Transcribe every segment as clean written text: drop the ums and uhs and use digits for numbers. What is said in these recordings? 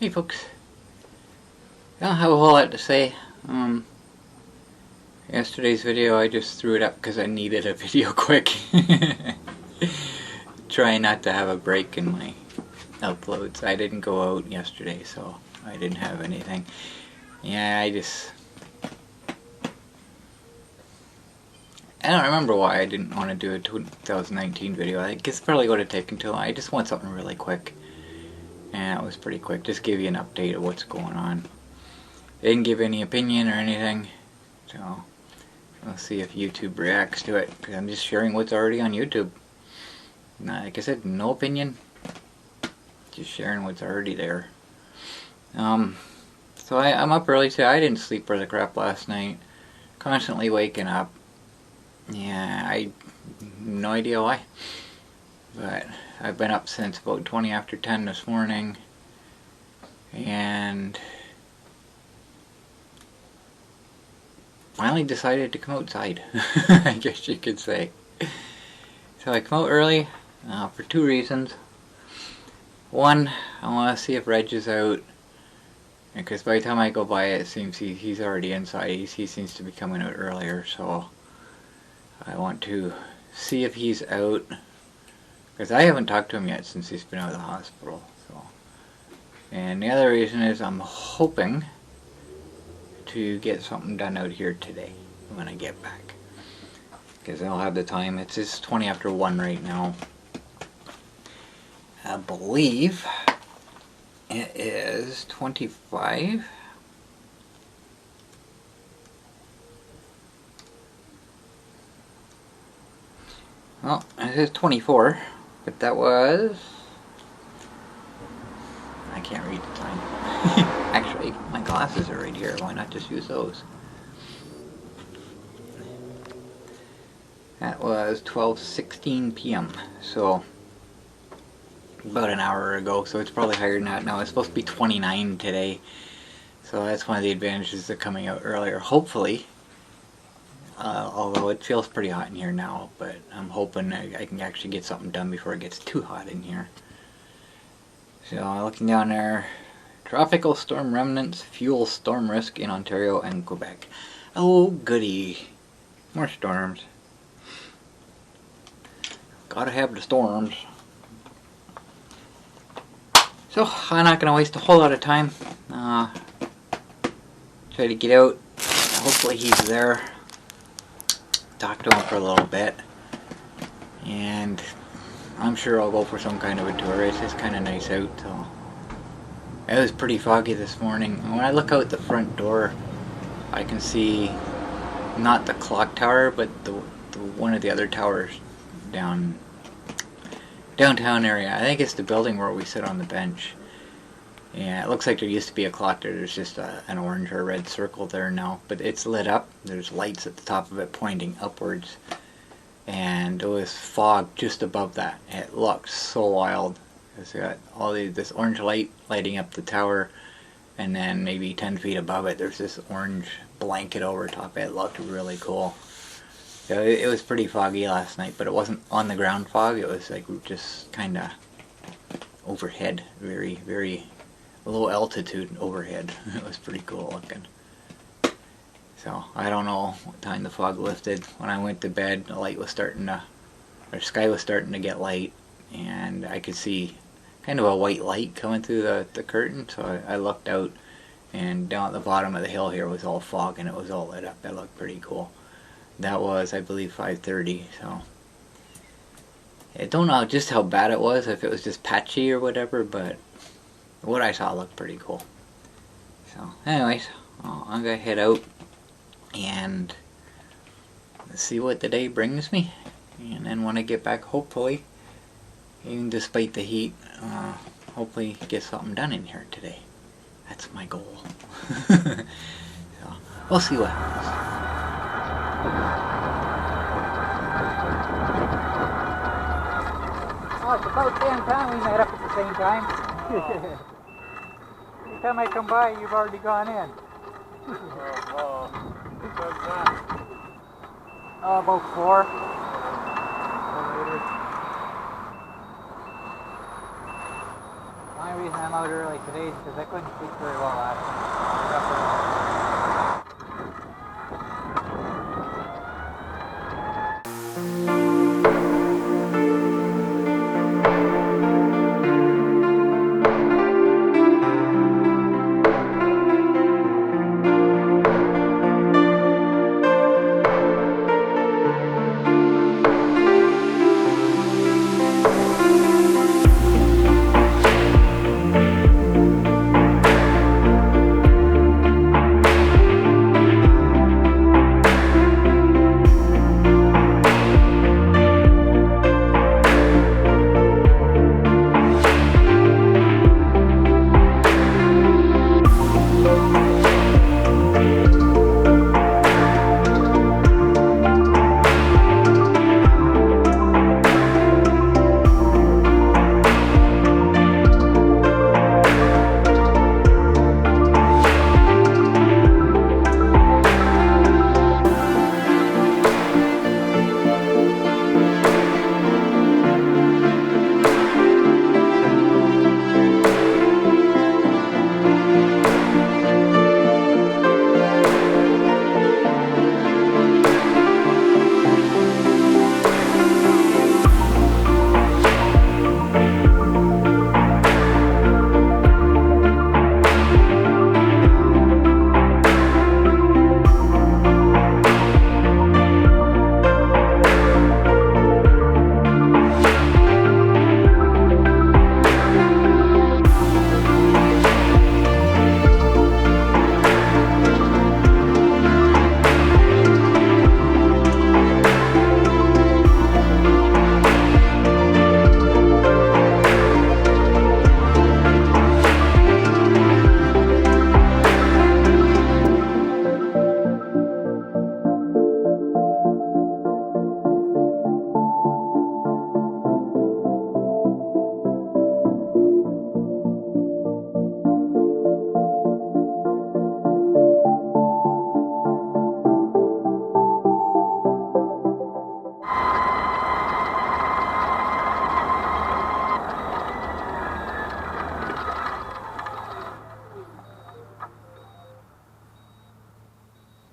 Hey folks, I don't have a whole lot to say. Yesterday's video I just threw it up because I needed a video quick. Trying not to have a break in my uploads. I didn't go out yesterday, so I didn't have anything. Yeah, I don't remember why I didn't want to do a 2019 video. I guess it probably would have taken too long. I just want something really quick. And it was pretty quick. Just give you an update of what's going on. I didn't give any opinion or anything. So, we'll see if YouTube reacts to it. Because I'm just sharing what's already on YouTube. Like I said, no opinion. Just sharing what's already there. So I'm up early today. I didn't sleep for the crap last night. Constantly waking up. Yeah, I no idea why. But I've been up since about 20 after 10 this morning. And finally decided to come outside. I guess you could say. So I come out early for two reasons. One, I want to see if Reg is out. Because by the time I go by it seems he's already inside. He seems to be coming out earlier. So I want to see if he's out. Because I haven't talked to him yet since he's been out of the hospital. So. And the other reason is I'm hoping to get something done out here today when I get back. Because I'll have the time. It's just 20 after 1 right now. I believe it is 25. Well, it is 24. But that was... I can't read the time. Actually, my glasses are right here. Why not just use those? That was 12:16 p.m. So, about an hour ago. So it's probably higher than that now. It's supposed to be 29 today. So that's one of the advantages of coming out earlier. Hopefully. Although it feels pretty hot in here now, but I'm hoping I can actually get something done before it gets too hot in here. So looking down there, tropical storm remnants, fuel storm risk in Ontario and Quebec. Oh goody, more storms. Gotta have the storms. So I'm not gonna waste a whole lot of time. Try to get out. Hopefully he's there. Talk to him for a little bit, and I'm sure I'll go for some kind of a tour. It's just kind of nice out. So it was pretty foggy this morning. When I look out the front door, I can see not the clock tower, but the one of the other towers downtown area. I think it's the building where we sit on the bench. Yeah, it looks like there used to be a clock there. There's just an orange or red circle there now. But it's lit up. There's lights at the top of it pointing upwards. And there was fog just above that. It looks so wild. It's got all this orange light lighting up the tower. And then maybe 10 feet above it, there's this orange blanket over top. It looked really cool. So it was pretty foggy last night. But it wasn't on the ground fog. It was like just kind of overhead. Very, very... low altitude overhead. It was pretty cool looking. So I don't know what time the fog lifted. When I went to bed, the light was starting to, or sky was starting to get light, and I could see kind of a white light coming through the curtain. So I looked out, and down at the bottom of the hill here was all fog, and it was all lit up. That looked pretty cool. That was, I believe, 5:30. So I don't know just how bad it was, if it was just patchy or whatever, but what I saw looked pretty cool. So, anyways, I'm gonna head out and see what the day brings me. And then when I get back, hopefully, even despite the heat, hopefully get something done in here today. That's my goal. So, we'll see what happens. Oh, it's about damn time we met up at the same time. Every time I come by, you've already gone in. Oh, about 4. Or later. The only reason I'm out early today because I couldn't sleep very well last night.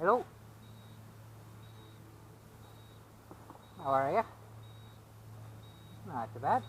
Hello. How are you? Not too bad.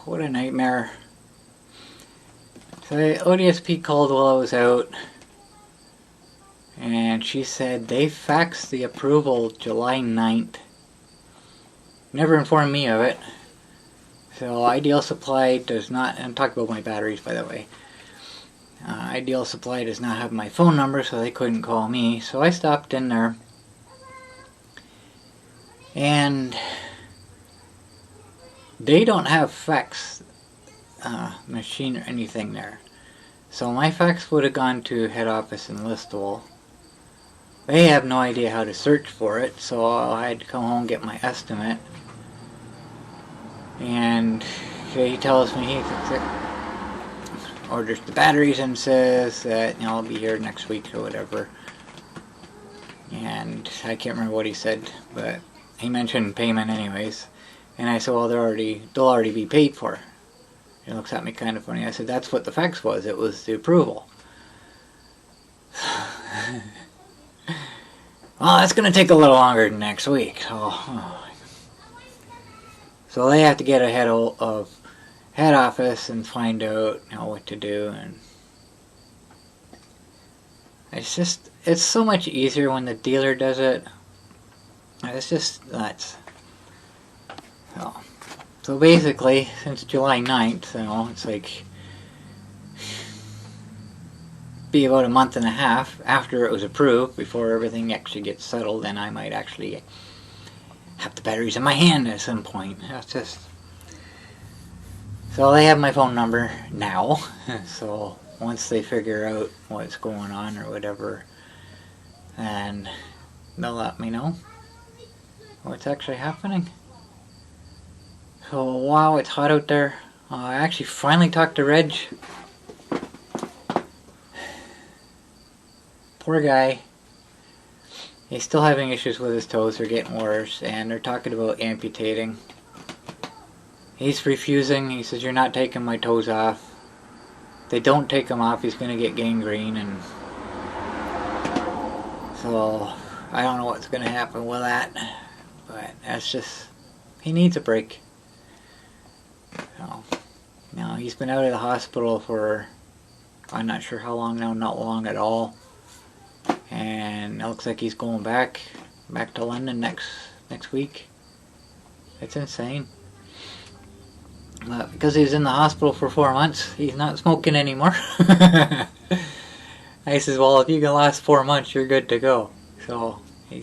what a nightmare. So the ODSP called while I was out, and she said they faxed the approval July 9th. Never informed me of it. So Ideal Supply does not, and I'm talking about my batteries by the way. Ideal Supply does not have my phone number, so they couldn't call me. So I stopped in there, and they don't have fax machine or anything there. So my fax would have gone to head office in Listowel. They have no idea how to search for it, so I had to come home and get my estimate. And he tells me he orders the batteries and says that, you know, I'll be here next week or whatever. And I can't remember what he said, but he mentioned payment anyways. And I said, well, they'll already be paid for. He looks at me kind of funny. I said, that's what the fax was. It was the approval. Well, that's going to take a little longer than next week. So they have to get ahead of head office and find out, you know, what to do. And it's so much easier when the dealer does it. It's just nuts. So basically, since July 9th, you know, it's like be about a month and a half after it was approved, before everything actually gets settled, and I might actually have the batteries in my hand at some point. That's just... So they have my phone number now, so once they figure out what's going on or whatever, then they'll let me know what's actually happening. So wow, it's hot out there. I actually finally talked to Reg. Poor guy. He's still having issues with his toes. They're getting worse, and they're talking about amputating. He's refusing. He says, you're not taking my toes off. If they don't take them off, he's going to get gangrene, and so I don't know what's going to happen with that. But that's just, he needs a break. So, you know, he's been out of the hospital for, I'm not sure how long now, not long at all. And it looks like he's going back to London next week. It's insane. But because he was in the hospital for 4 months, he's not smoking anymore. I says, well, if you can last 4 months, you're good to go. So he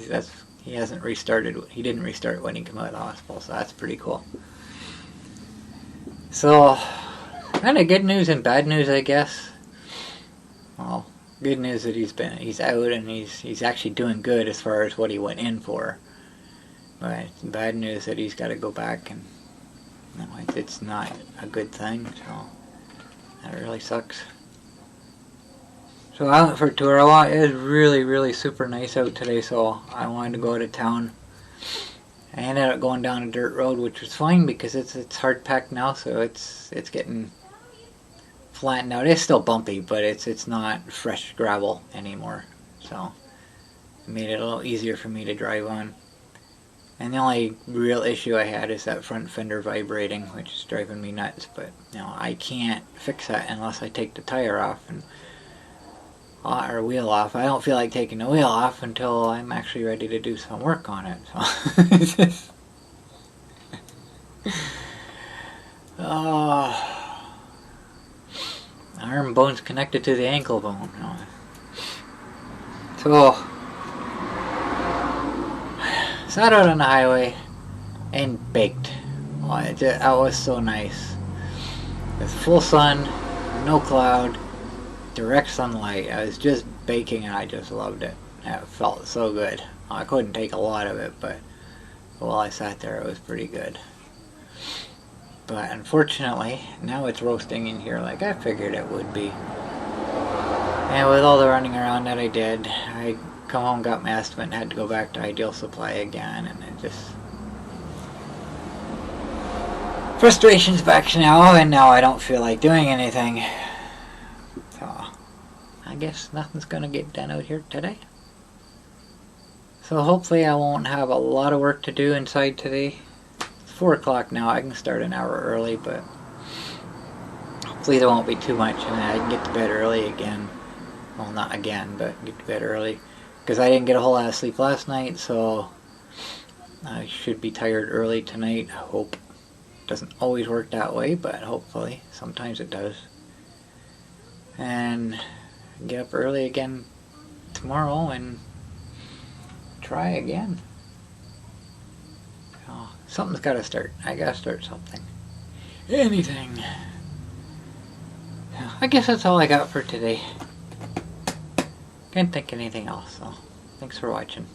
hasn't restarted. He didn't restart when he came out of the hospital, so that's pretty cool. So, kind of good news and bad news, I guess. Well, good news that he's out and he's actually doing good as far as what he went in for. But bad news that he's got to go back, and you know, it's not a good thing. So that really sucks. So I went for a tour. It was really, really super nice out today, so I wanted to go to town. I ended up going down a dirt road, which was fine because it's hard packed now, so it's getting flattened out. It's still bumpy, but it's not fresh gravel anymore, so it made it a little easier for me to drive on. And the only real issue I had is that front fender vibrating, which is driving me nuts. But you know, I can't fix that unless I take the tire off or wheel off. I don't feel like taking the wheel off until I'm actually ready to do some work on it. So it's just, arm bone's connected to the ankle bone. So sat out on the highway and baked. That was so nice. With full sun, no cloud, direct sunlight. I was just baking and I just loved it. It felt so good. I couldn't take a lot of it, but while I sat there it was pretty good. But unfortunately, now it's roasting in here like I figured it would be. And with all the running around that I did, I come home, got my estimate, and had to go back to Ideal Supply again, and it just... frustration's back now, and now I don't feel like doing anything. So, I guess nothing's gonna get done out here today. So hopefully I won't have a lot of work to do inside today. It's 4 o'clock now. I can start an hour early, but hopefully there won't be too much, and I can get to bed early again. Well, not again, but get to bed early. Because I didn't get a whole lot of sleep last night, so I should be tired early tonight. I hope. Doesn't always work that way, but hopefully. Sometimes it does. And get up early again tomorrow and try again. So, something's got to start. I got to start something. Anything. I guess that's all I got for today. Can't think of anything else, so thanks for watching.